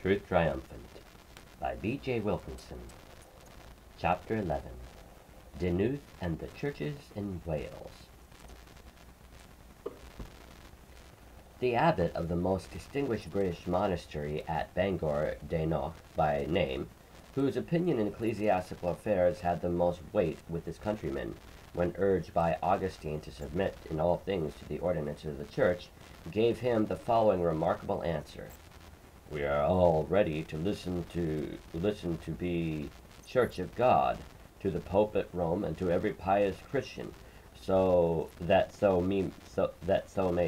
Truth Triumphant by B.J. Wilkinson. Chapter 11. Dinooth and the Churches in Wales. The abbot of the most distinguished British monastery at Bangor, Dinooth by name, whose opinion in ecclesiastical affairs had the most weight with his countrymen, when urged by Augustine to submit in all things to the ordinances of the Church, gave him the following remarkable answer. We are all ready to listen to be Church of God, to the Pope at Rome, and to every pious Christian, so may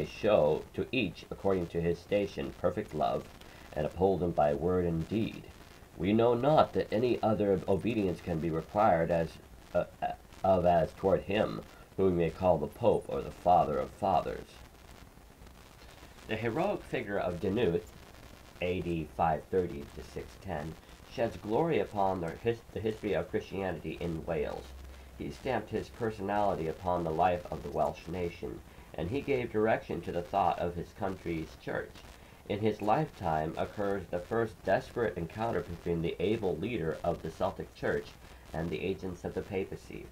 show to each according to his station perfect love, and uphold him by word and deed. We know not that any other obedience can be required as toward him, whom we may call the Pope or the Father of Fathers. The heroic figure of Dinooth, A.D. 530 to 610, sheds glory upon the history of Christianity in Wales. He stamped his personality upon the life of the Welsh nation, and he gave direction to the thought of his country's church. In his lifetime occurs the first desperate encounter between the able leader of the Celtic Church and the agents of the papacy.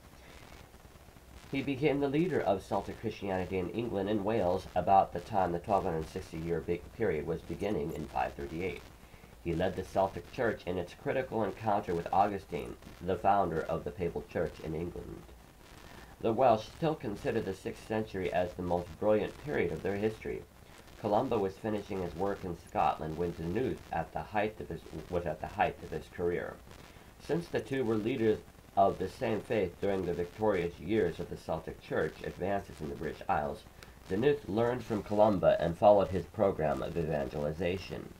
He became the leader of Celtic Christianity in England and Wales about the time the 1260-year period was beginning in 538. He led the Celtic Church in its critical encounter with Augustine, the founder of the Papal Church in England. The Welsh still consider the 6th century as the most brilliant period of their history. Columba was finishing his work in Scotland when Dinooth was at the height of his career. Since the two were leaders of the same faith during the victorious years of the Celtic Church advances in the British Isles, Dinooth learned from Columba and followed his program of evangelization.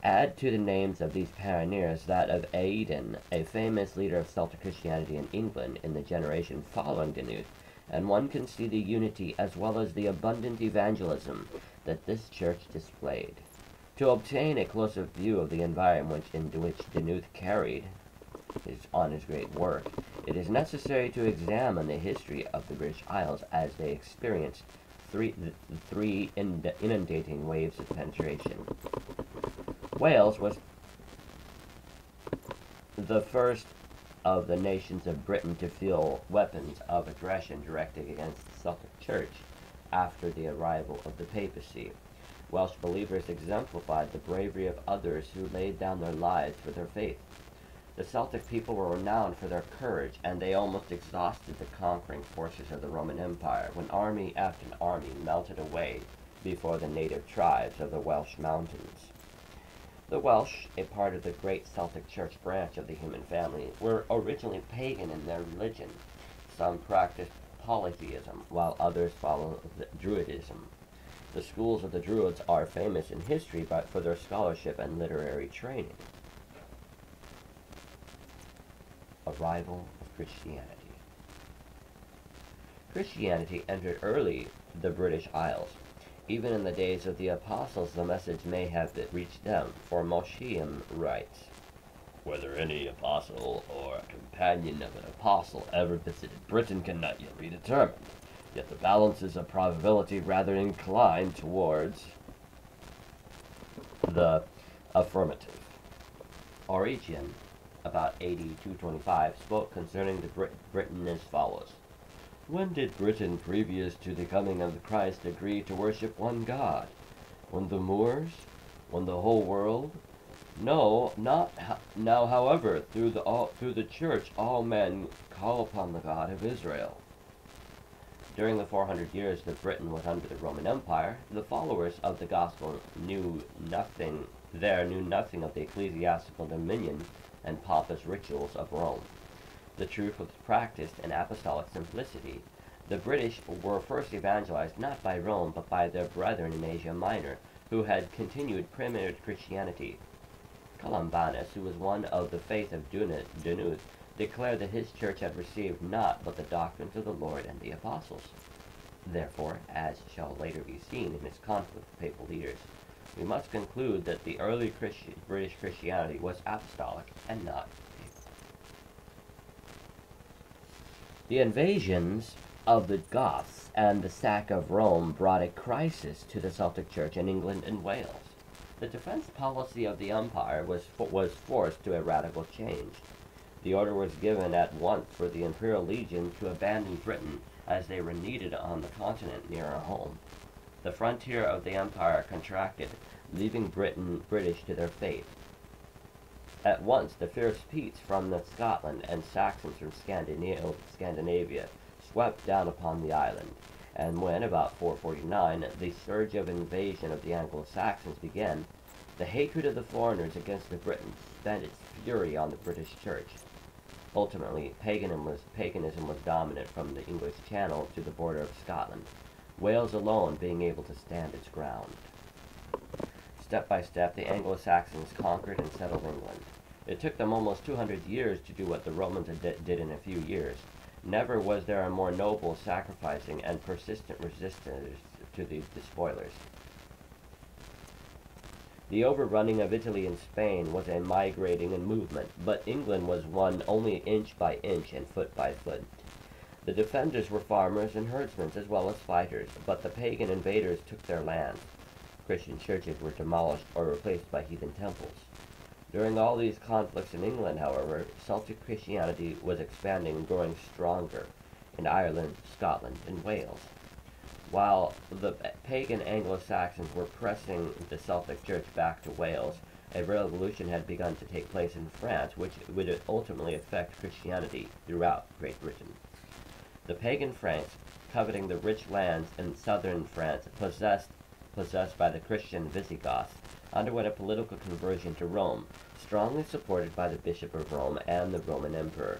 Add to the names of these pioneers that of Aidan, a famous leader of Celtic Christianity in England in the generation following Dinooth, and one can see the unity as well as the abundant evangelism that this church displayed. To obtain a closer view of the environment into which Dinooth carried on his great work, it is necessary to examine the history of the British Isles as they experienced three inundating waves of penetration. Wales was the first of the nations of Britain to feel weapons of aggression directed against the Celtic Church after the arrival of the papacy. Welsh believers exemplified the bravery of others who laid down their lives for their faith. The Celtic people were renowned for their courage, and they almost exhausted the conquering forces of the Roman Empire when army after army melted away before the native tribes of the Welsh mountains. The Welsh, a part of the great Celtic Church branch of the human family, were originally pagan in their religion. Some practiced polytheism, while others followed Druidism. The schools of the Druids are famous in history for their scholarship and literary training. Arrival of Christianity. Christianity entered early the British Isles. Even in the days of the apostles, the message may have reached them, for Mosheim writes, "Whether any apostle or companion of an apostle ever visited Britain cannot yet be determined, yet the balances of probability rather incline towards the affirmative." Origen, about AD 225, spoke concerning the Britain as follows. When did Britain, previous to the coming of Christ, agree to worship one God? When the Moors? When the whole world? No, not now. However, through the Church, all men call upon the God of Israel. During the 400 years that Britain was under the Roman Empire, the followers of the gospel knew nothing of the ecclesiastical dominion and pompous rituals of Rome. The truth was practiced in apostolic simplicity. The British were first evangelized not by Rome, but by their brethren in Asia Minor, who had continued primitive Christianity. Columbanus, who was one of the faith of Dinooth, declared that his church had received naught but the doctrines of the Lord and the apostles. Therefore, as shall later be seen in his conflict with papal leaders, we must conclude that the early British Christianity was apostolic and not papal. The invasions of the Goths and the sack of Rome brought a crisis to the Celtic Church in England and Wales. The defense policy of the empire was forced to a radical change. The order was given at once for the imperial legions to abandon Britain as they were needed on the continent nearer home. The frontier of the empire contracted, leaving British to their fate. At once the fierce Petes from the Scotland and Saxons from Scandinavia swept down upon the island, and when, about 449, the surge of invasion of the Anglo-Saxons began, the hatred of the foreigners against the Britons spent its fury on the British Church. Ultimately, paganism was dominant from the English Channel to the border of Scotland, Wales alone being able to stand its ground. Step by step, the Anglo-Saxons conquered and settled England. It took them almost 200 years to do what the Romans did in a few years. Never was there a more noble, sacrificing, and persistent resistance to the despoilers. The overrunning of Italy and Spain was a migrating movement, but England was won only inch by inch and foot by foot. The defenders were farmers and herdsmen as well as fighters, but the pagan invaders took their lands. Christian churches were demolished or replaced by heathen temples. During all these conflicts in England, however, Celtic Christianity was expanding and growing stronger in Ireland, Scotland, and Wales. While the pagan Anglo-Saxons were pressing the Celtic Church back to Wales, a revolution had begun to take place in France, which would ultimately affect Christianity throughout Great Britain. The pagan Franks, coveting the rich lands in southern France possessed by the Christian Visigoths, underwent a political conversion to Rome, strongly supported by the Bishop of Rome and the Roman Emperor.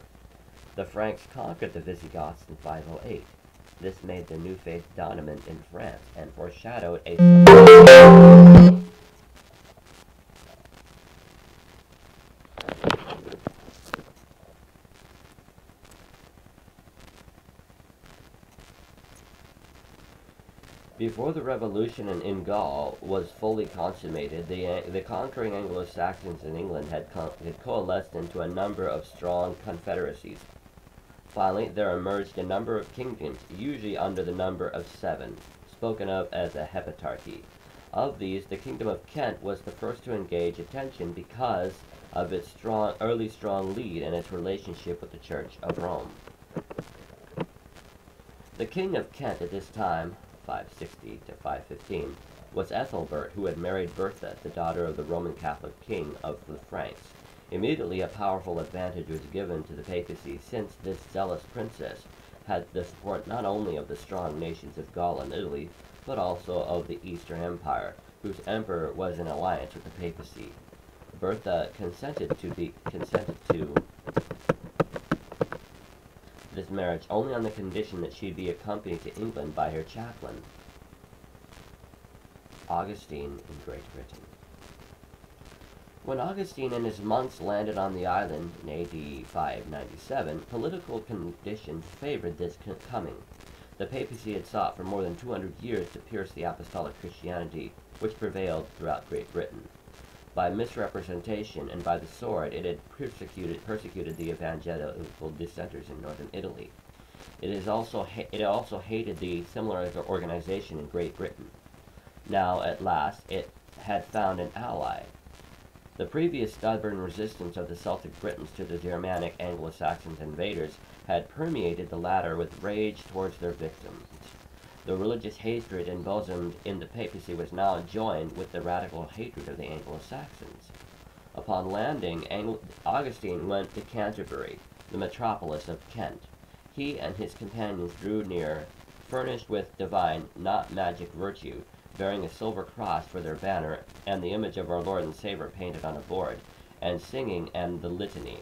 The Franks conquered the Visigoths in 508. This made the new faith dominant in France and foreshadowed a Before the revolution in Gaul was fully consummated, the conquering Anglo-Saxons in England had coalesced into a number of strong confederacies. Finally, there emerged a number of kingdoms, usually under the number of 7, spoken of as a heptarchy. Of these, the Kingdom of Kent was the first to engage attention because of its early strong lead and its relationship with the Church of Rome. The King of Kent at this time, 560 to 515, was Ethelbert, who had married Bertha, the daughter of the Roman Catholic king of the Franks. Immediately a powerful advantage was given to the papacy, since this zealous princess had the support not only of the strong nations of Gaul and Italy, but also of the Eastern Empire, whose emperor was in alliance with the papacy. Bertha consented to this marriage only on the condition that she be accompanied to England by her chaplain, Augustine, in Great Britain. When Augustine and his monks landed on the island in AD 597, political conditions favored this coming. The papacy had sought for more than 200 years to pierce the Apostolic Christianity, which prevailed throughout Great Britain. By misrepresentation and by the sword, it had persecuted the evangelical dissenters in northern Italy. It also hated the similar organization in Great Britain. Now, at last, it had found an ally. The previous stubborn resistance of the Celtic Britons to the Germanic Anglo-Saxon invaders had permeated the latter with rage towards their victims. The religious hatred embosomed in the papacy was now joined with the radical hatred of the Anglo-Saxons. Upon landing, Augustine went to Canterbury, the metropolis of Kent. He and his companions drew near, furnished with divine, not magic virtue, bearing a silver cross for their banner, and the image of our Lord and Savior painted on a board, and singing and the litany.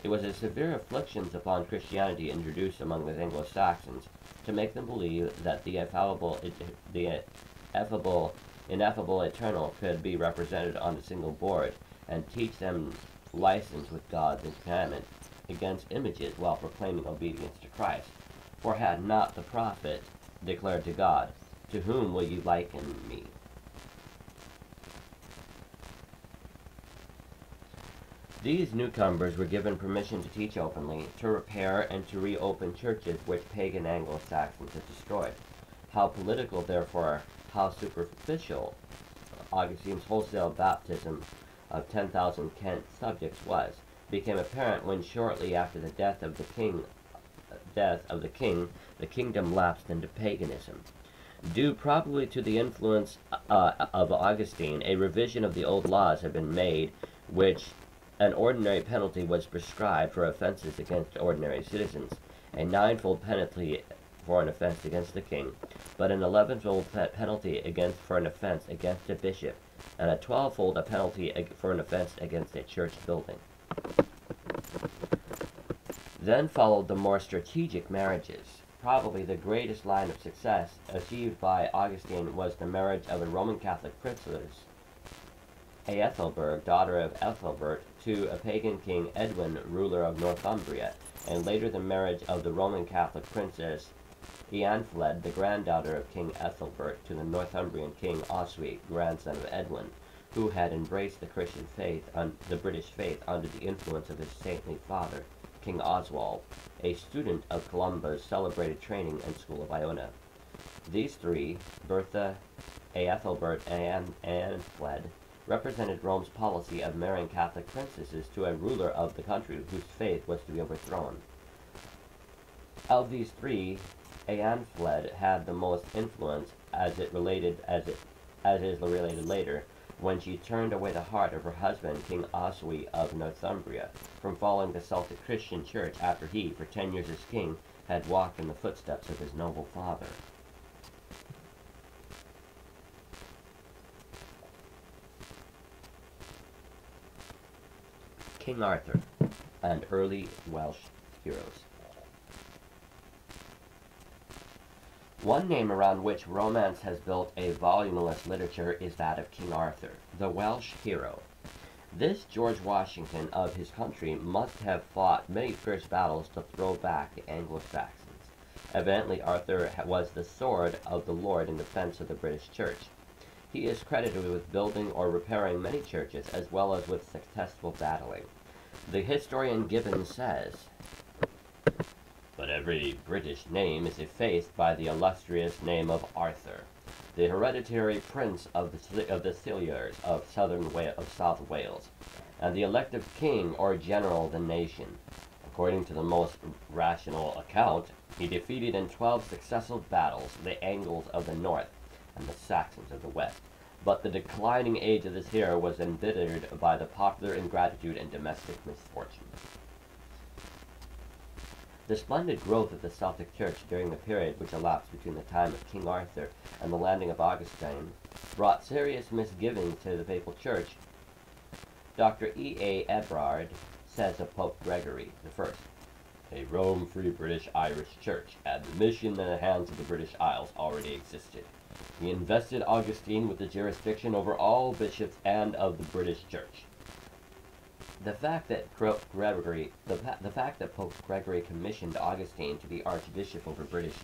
It was a severe affliction upon Christianity introduced among the Anglo-Saxons, to make them believe that the ineffable eternal could be represented on a single board, and teach them license with God's commandment against images while proclaiming obedience to Christ. For had not the prophet declared to God, "To whom will you liken me?" These newcomers were given permission to teach openly, to repair and to reopen churches which pagan Anglo-Saxons had destroyed. How political, therefore, how superficial Augustine's wholesale baptism of 10,000 Kent subjects became apparent when shortly after the death of the king, the kingdom lapsed into paganism. Due probably to the influence of Augustine, a revision of the old laws had been made, which an ordinary penalty was prescribed for offenses against ordinary citizens, a ninefold penalty for an offense against the king, but an 11-fold penalty for an offense against a bishop, and a 12-fold penalty for an offense against a church building. Then followed the more strategic marriages. Probably the greatest line of success achieved by Augustine was the marriage of a Roman Catholic princess, Aethelberg, daughter of Ethelbert, to a pagan king Edwin, ruler of Northumbria, and later the marriage of the Roman Catholic princess Eanfled, the granddaughter of King Ethelbert, to the Northumbrian king Oswy, grandson of Edwin, who had embraced the Christian faith, the British faith, under the influence of his saintly father, King Oswald, a student of Columba's celebrated training and school of Iona. These three, Bertha, Aethelbert, and Eanfled, represented Rome's policy of marrying Catholic princesses to a ruler of the country whose faith was to be overthrown. Of these three, Eanfled had the most influence, as is related later, when she turned away the heart of her husband, King Oswy of Northumbria, from following the Celtic Christian Church after he, for 10 years as king, had walked in the footsteps of his noble father. King Arthur and early Welsh heroes. One name around which romance has built a voluminous literature is that of King Arthur, the Welsh hero. This George Washington of his country must have fought many fierce battles to throw back the Anglo-Saxons. Evidently, Arthur was the sword of the Lord in defense of the British Church. He is credited with building or repairing many churches, as well as with successful battling. The historian Gibbon says, "But every British name is effaced by the illustrious name of Arthur, the hereditary prince of the Silures of South Wales, and the elective king or general of the nation. According to the most rational account, he defeated in 12 successive battles the Angles of the north and the Saxons of the west. But the declining age of this hero was embittered by the popular ingratitude and domestic misfortune." The splendid growth of the Celtic Church during the period which elapsed between the time of King Arthur and the landing of Augustine brought serious misgivings to the Papal Church. Dr. E. A. Ebrard says of Pope Gregory I, "A Rome-free British-Irish Church, and the mission in the hands of the British Isles already existed. He invested Augustine with the jurisdiction over all bishops and of the British Church." The fact that Pope Gregory commissioned Augustine to be Archbishop over British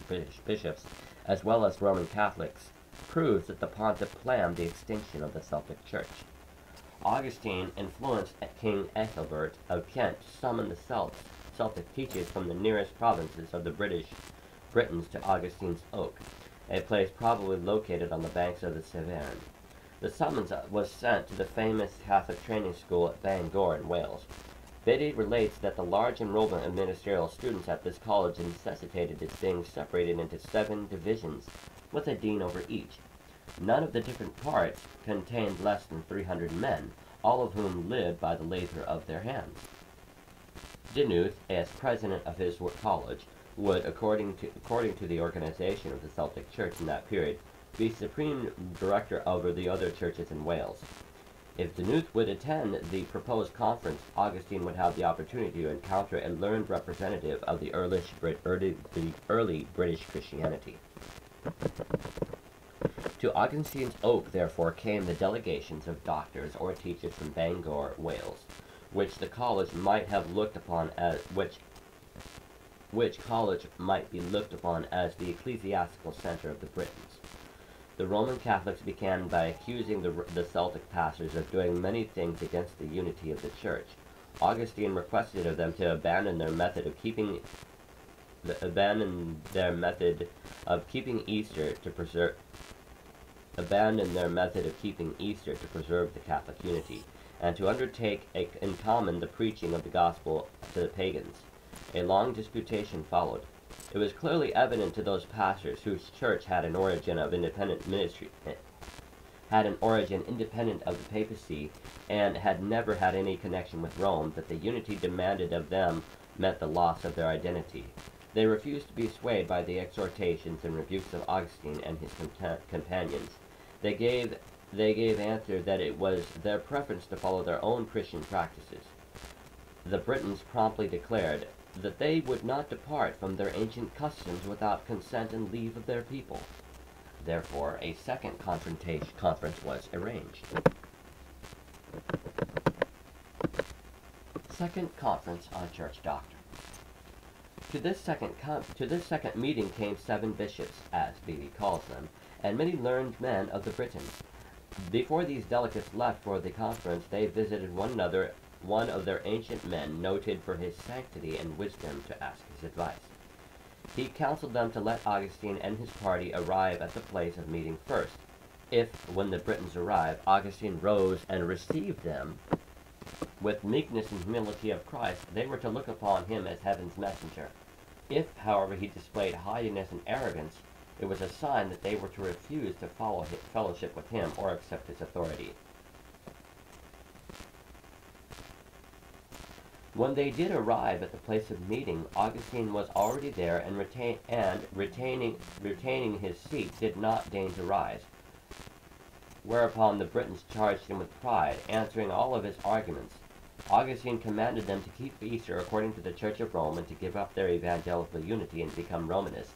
bishops, as well as Roman Catholics, proves that the pontiff planned the extinction of the Celtic Church. Augustine influenced King Ethelbert of Kent to summon the Celtic teachers from the nearest provinces of the Britons to Augustine's Oak, a place probably located on the banks of the Severn. The summons was sent to the famous Catholic training school at Bangor in Wales. Biddy relates that the large enrollment of ministerial students at this college necessitated its being separated into 7 divisions, with a dean over each. None of the different parts contained less than 300 men, all of whom lived by the labor of their hands. Dinooth, as president of his college, would, according to the organization of the Celtic Church in that period, be supreme director over the other churches in Wales. If Dinooth would attend the proposed conference, Augustine would have the opportunity to encounter a learned representative of the early British Christianity. To Augustine's Oak, therefore, came the delegations of doctors or teachers from Bangor, Wales, which the college might have looked upon as which college might be looked upon as the ecclesiastical center of the Britons. The Roman Catholics began by accusing the Celtic pastors of doing many things against the unity of the Church. Augustine requested of them to abandon their method of keeping Easter to preserve abandon their method of keeping Easter to preserve the Catholic unity, and to undertake in common the preaching of the gospel to the pagans. A long disputation followed. It was clearly evident to those pastors whose church had an origin independent of the papacy, and had never had any connection with Rome, that the unity demanded of them meant the loss of their identity. They refused to be swayed by the exhortations and rebukes of Augustine and his companions. They gave answer that it was their preference to follow their own Christian practices. The Britons promptly declared that they would not depart from their ancient customs without consent and leave of their people. Therefore, a second conference was arranged. Second Conference on Church Doctrine. To this second meeting came 7 bishops, as Beebe calls them, and many learned men of the Britons. Before these delegates left for the conference, they visited one of their ancient men, noted for his sanctity and wisdom, to ask his advice. He counseled them to let Augustine and his party arrive at the place of meeting first. If, when the Britons arrived, Augustine rose and received them with meekness and humility of Christ, they were to look upon him as heaven's messenger. If, however, he displayed haughtiness and arrogance, it was a sign that they were to refuse to follow his fellowship with him or accept his authority. When they did arrive at the place of meeting, Augustine was already there, and retaining his seat, did not deign to rise. Whereupon the Britons charged him with pride, answering all of his arguments. Augustine commanded them to keep Easter according to the Church of Rome, and to give up their evangelical unity and become Romanists.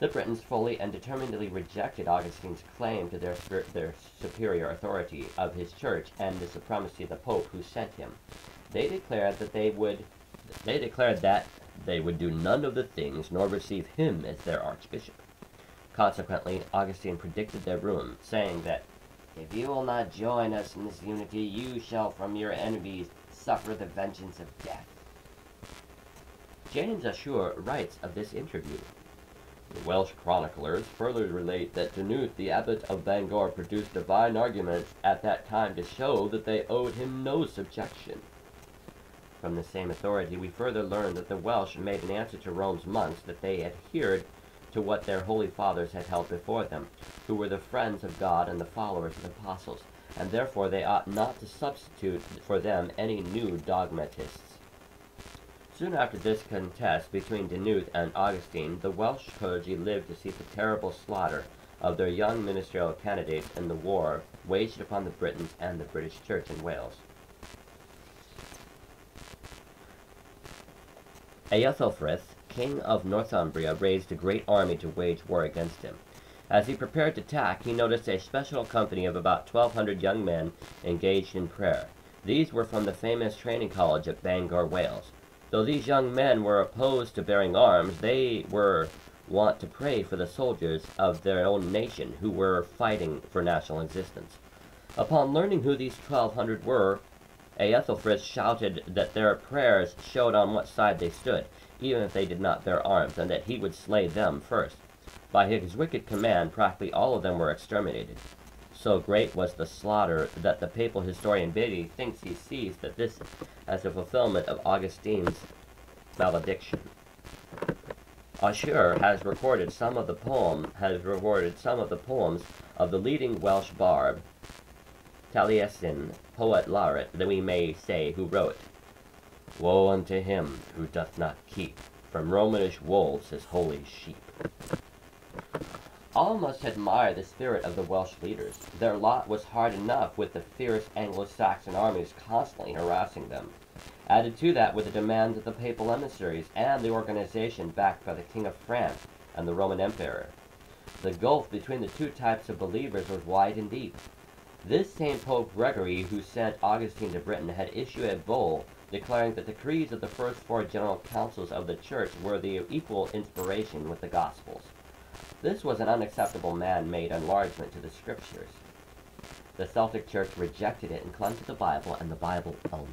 The Britons fully and determinedly rejected Augustine's claim to their superior authority of his church and the supremacy of the Pope who sent him. They declared that they would do none of the things, nor receive him as their archbishop. Consequently, Augustine predicted their ruin, saying that, "If you will not join us in this unity, you shall from your enemies suffer the vengeance of death." James Ashur writes of this interview. The Welsh chroniclers further relate that Dinooth, the abbot of Bangor, produced divine arguments at that time to show that they owed him no subjection. From the same authority, we further learn that the Welsh made an answer to Rome's monks that they adhered to what their holy fathers had held before them, who were the friends of God and the followers of the apostles, and therefore they ought not to substitute for them any new dogmatists. Soon after this contest between Dinooth and Augustine, the Welsh clergy lived to see the terrible slaughter of their young ministerial candidates in the war waged upon the Britons and the British Church in Wales. Aethelfrith, king of Northumbria, raised a great army to wage war against him. As he prepared to attack, he noticed a special company of about 1,200 young men engaged in prayer. These were from the famous training college at Bangor, Wales. Though these young men were opposed to bearing arms, they were wont to pray for the soldiers of their own nation who were fighting for national existence. Upon learning who these 1,200 were, Aethelfrith shouted that their prayers showed on what side they stood, even if they did not bear arms, and that he would slay them first. By his wicked command, practically all of them were exterminated. So great was the slaughter that the papal historian Beatty thinks he sees that this as a fulfillment of Augustine's malediction. Ashur has recorded some of the poems of the leading Welsh bard, Taliesin, poet laureate, that we may say, who wrote, "Woe unto him who doth not keep from Romanish wolves his holy sheep." All must admire the spirit of the Welsh leaders. Their lot was hard enough with the fierce Anglo-Saxon armies constantly harassing them. Added to that were the demands of the papal emissaries and the organization backed by the King of France and the Roman Emperor. The gulf between the two types of believers was wide and deep. This same Pope Gregory, who sent Augustine to Britain, had issued a bull declaring that the creeds of the first 4 general councils of the Church were the equal inspiration with the Gospels. This was an unacceptable man-made enlargement to the Scriptures. The Celtic Church rejected it and clung to the Bible and the Bible only.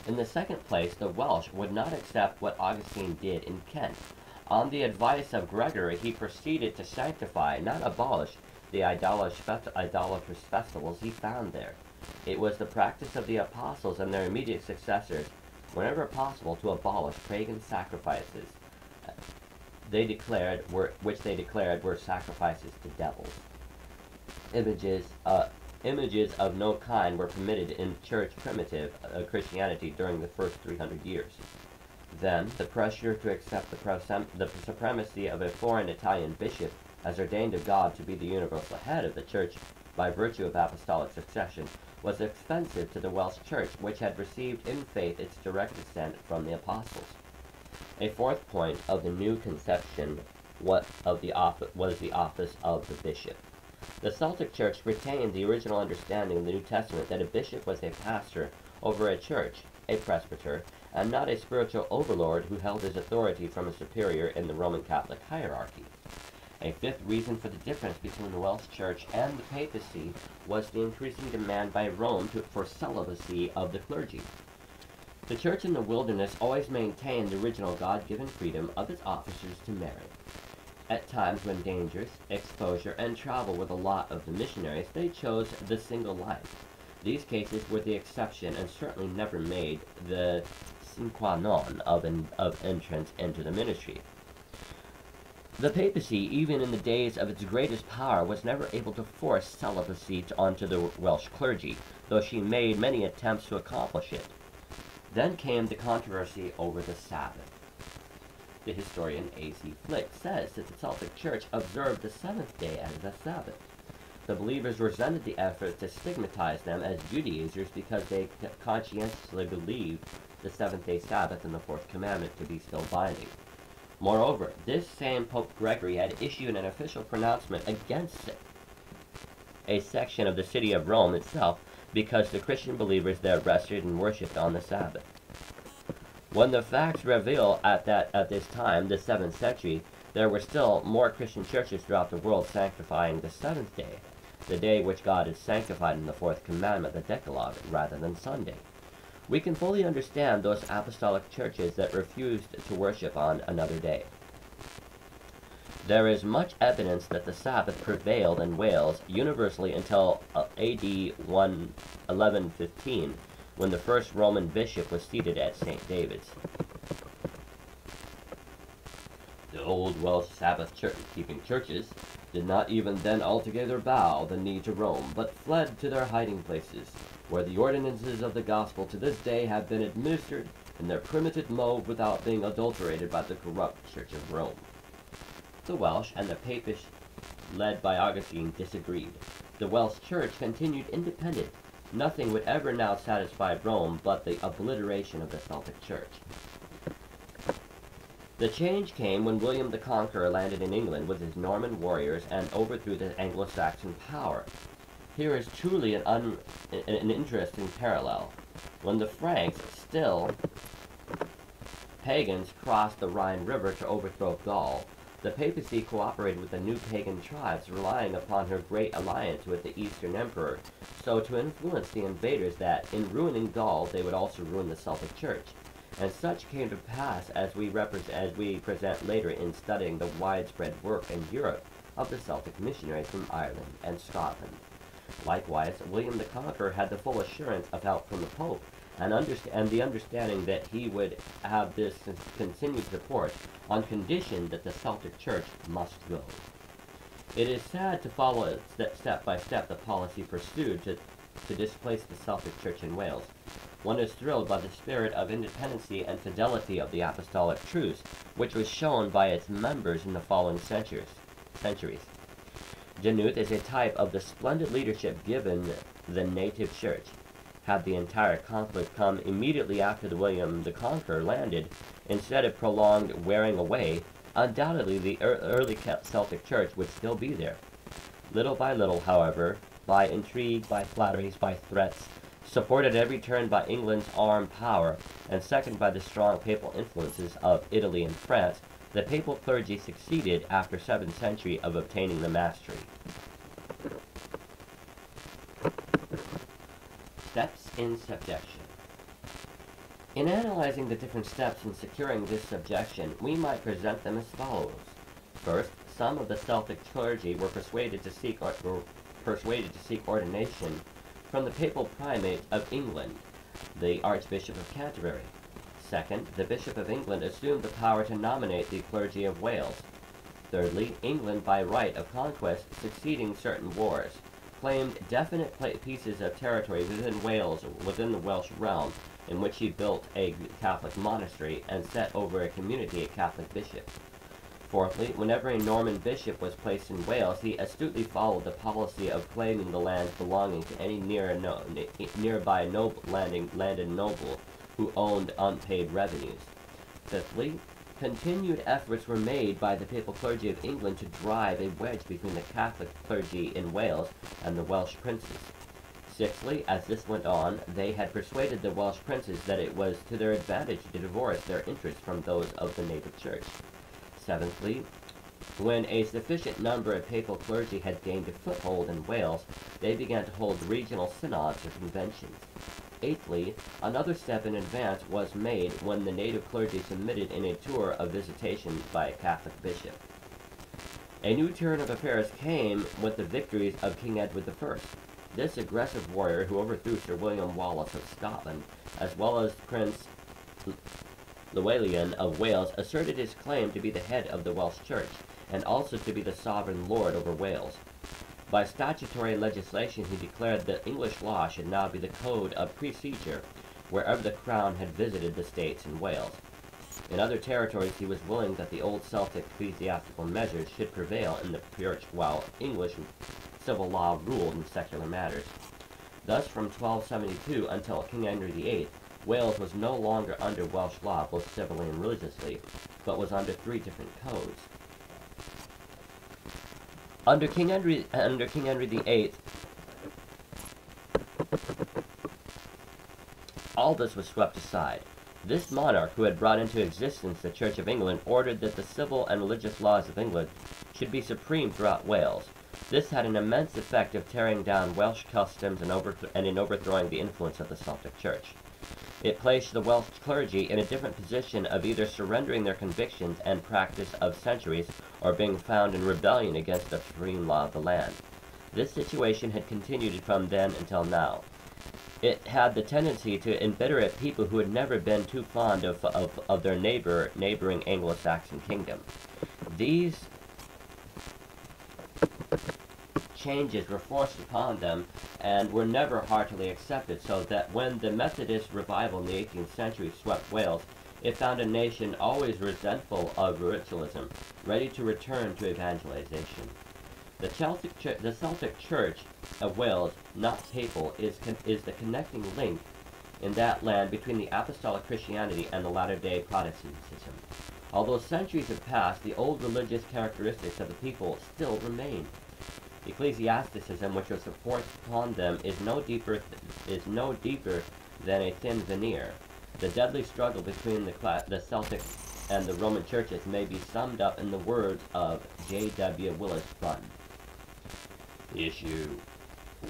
In the second place, the Welsh would not accept what Augustine did in Kent. On the advice of Gregory, he proceeded to sanctify, not abolish, the idolatrous festivals he found there. It was the practice of the apostles and their immediate successors, whenever possible, to abolish pagan sacrifices, which they declared were sacrifices to devils. Images of no kind were permitted in church primitive Christianity during the first 300 years. Then, the pressure to accept the supremacy of a foreign Italian bishop as ordained of God to be the universal head of the church by virtue of apostolic succession was offensive to the Welsh church, which had received in faith its direct descent from the apostles. A fourth point of the new conception was the office of the bishop. The Celtic Church retained the original understanding of the New Testament that a bishop was a pastor over a church, a presbyter, and not a spiritual overlord who held his authority from a superior in the Roman Catholic hierarchy. A fifth reason for the difference between the Welsh Church and the papacy was the increasing demand by Rome for celibacy of the clergy. The church in the wilderness always maintained the original God-given freedom of its officers to marry. At times when dangers, exposure, and travel were the lot of the missionaries, they chose the single life. These cases were the exception and certainly never made the sine qua non of entrance into the ministry. The papacy, even in the days of its greatest power, was never able to force celibacy onto the Welsh clergy, though she made many attempts to accomplish it. Then came the controversy over the Sabbath. The historian A.C. Flick says that the Celtic Church observed the seventh day as the Sabbath. The believers resented the effort to stigmatize them as Judaizers because they conscientiously believed the seventh-day Sabbath and the fourth commandment to be still binding. Moreover, this same Pope Gregory had issued an official pronouncement against a section of the city of Rome itself because the Christian believers there rested and worshipped on the Sabbath. When the facts reveal at this time, the 7th century, there were still more Christian churches throughout the world sanctifying the seventh day, the day which God has sanctified in the fourth commandment, the Decalogue, rather than Sunday. We can fully understand those apostolic churches that refused to worship on another day. There is much evidence that the Sabbath prevailed in Wales universally until A.D. 1115, when the first Roman bishop was seated at St. David's. The old Welsh Sabbath-keeping churches did not even then altogether bow the knee to Rome, but fled to their hiding places, where the ordinances of the gospel to this day have been administered in their primitive mode without being adulterated by the corrupt Church of Rome. The Welsh and the Papists, led by Augustine, disagreed. The Welsh Church continued independent. Nothing would ever now satisfy Rome but the obliteration of the Celtic Church. The change came when William the Conqueror landed in England with his Norman warriors and overthrew the Anglo-Saxon power. Here is truly an interesting parallel. When the Franks, still pagans, crossed the Rhine River to overthrow Gaul, the papacy cooperated with the new pagan tribes, relying upon her great alliance with the Eastern Emperor, so to influence the invaders that, in ruining Gaul, they would also ruin the Celtic Church. And such came to pass as we present later in studying the widespread work in Europe of the Celtic missionaries from Ireland and Scotland. Likewise, William the Conqueror had the full assurance of help from the Pope, and the understanding that he would have this continued support on condition that the Celtic Church must go. It is sad to follow step by step the policy pursued to displace the Celtic Church in Wales. One is thrilled by the spirit of independency and fidelity of the apostolic truths, which was shown by its members in the following centuries. Dinooth is a type of the splendid leadership given the native church. Had the entire conflict come immediately after the William the Conqueror landed, instead of prolonged wearing away, undoubtedly the early Celtic Church would still be there. Little by little, however, by intrigue, by flatteries, by threats, supported at every turn by England's armed power, and seconded by the strong papal influences of Italy and France, the papal clergy succeeded after 7th century of obtaining the mastery. Steps in subjection. In analyzing the different steps in securing this subjection, we might present them as follows. First, some of the Celtic clergy were persuaded to seek ordination from the papal primate of England, the Archbishop of Canterbury. Second, the Bishop of England assumed the power to nominate the clergy of Wales. Thirdly, England, by right of conquest succeeding certain wars, claimed definite pieces of territory within Wales, within the Welsh realm, in which he built a Catholic monastery and set over a community a Catholic bishop. Fourthly, whenever a Norman bishop was placed in Wales, he astutely followed the policy of claiming the lands belonging to any nearby landed noble who owned unpaid revenues. Fifthly, continued efforts were made by the papal clergy of England to drive a wedge between the Catholic clergy in Wales and the Welsh princes. Sixthly, as this went on, they had persuaded the Welsh princes that it was to their advantage to divorce their interests from those of the native church. Seventhly, when a sufficient number of papal clergy had gained a foothold in Wales, they began to hold regional synods or conventions. Eighthly, another step in advance was made when the native clergy submitted in a tour of visitation by a Catholic bishop. A new turn of affairs came with the victories of King Edward I. This aggressive warrior, who overthrew Sir William Wallace of Scotland, as well as Prince Llewellyn of Wales, asserted his claim to be the head of the Welsh Church, and also to be the sovereign lord over Wales. By statutory legislation, he declared that English law should now be the code of procedure wherever the Crown had visited the states in Wales. In other territories, he was willing that the old Celtic ecclesiastical measures should prevail in the church, while English civil law ruled in secular matters. Thus, from 1272 until King Henry VIII, Wales was no longer under Welsh law, both civilly and religiously, but was under three different codes. Under King Henry VIII, all this was swept aside. This monarch, who had brought into existence the Church of England, ordered that the civil and religious laws of England should be supreme throughout Wales. This had an immense effect of tearing down Welsh customs and in overthrowing the influence of the Celtic Church. It placed the Welsh clergy in a different position of either surrendering their convictions and practice of centuries or being found in rebellion against the supreme law of the land. This situation had continued from then until now. It had the tendency to embitter a people who had never been too fond of their neighboring Anglo-Saxon kingdom. These changes were forced upon them and were never heartily accepted, so that when the Methodist revival in the 18th century swept Wales, it found a nation always resentful of ritualism, ready to return to evangelization. The Celtic Church of Wales, not papal, is the connecting link in that land between the Apostolic Christianity and the latter-day Protestantism. Although centuries have passed, the old religious characteristics of the people still remain. Ecclesiasticism, which was forced upon them, is no deeper than a thin veneer. The deadly struggle between the Celtic and the Roman churches may be summed up in the words of J.W. Willis Bunn. The issue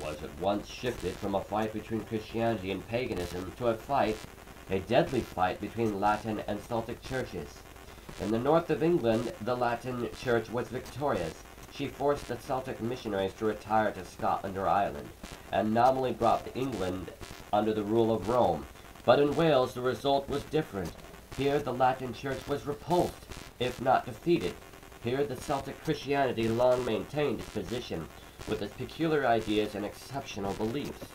was at once shifted from a fight between Christianity and paganism to a deadly fight between Latin and Celtic churches. In the north of England, the Latin church was victorious. She forced the Celtic missionaries to retire to Scotland or Ireland, and nominally brought England under the rule of Rome. But in Wales, the result was different. Here, the Latin church was repulsed, if not defeated. Here, the Celtic Christianity long maintained its position, with its peculiar ideas and exceptional beliefs.